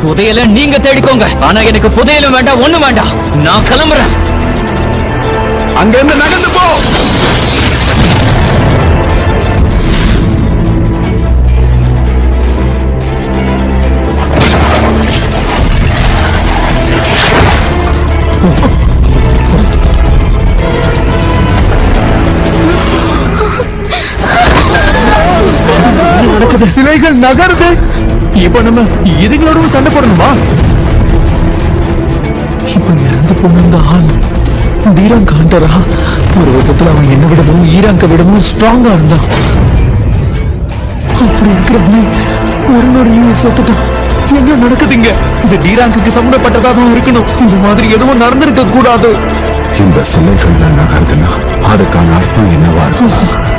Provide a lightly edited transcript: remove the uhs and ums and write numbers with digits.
புதையல நீங்க தேடிக்கோங்க. ஆனா எனக்கு புதையலும் வேண்டாம், ஒண்ணு வேண்டாம். நான் கிளம்புறேன். அங்க இருந்து நடந்து போ. நடக்குது, சிலைகள் நகருது. இப்ப நம்ம இதுங்களோட சண்டை போடணுமா? இப்ப இறந்து போன அந்த ஆள் தீராங்க ஹண்டரா? ஒரு விதத்துல அவன் என்ன விடவும் ஈராங்க விடவும் ஸ்ட்ராங்கா இருந்தான். அப்படி இருக்கிறவனே ஒரு நொடியும் செத்துட்டான். என்ன நடக்குதுங்க? இது டீராங்குக்கு சம்பந்தப்பட்டதாக இருக்கணும். இந்த மாதிரி எதுவும் நடந்திருக்க கூடாது. இந்த சிலைகள்ல நகருதுன்னா அதுக்கான அர்த்தம் என்னவா இருக்கும்?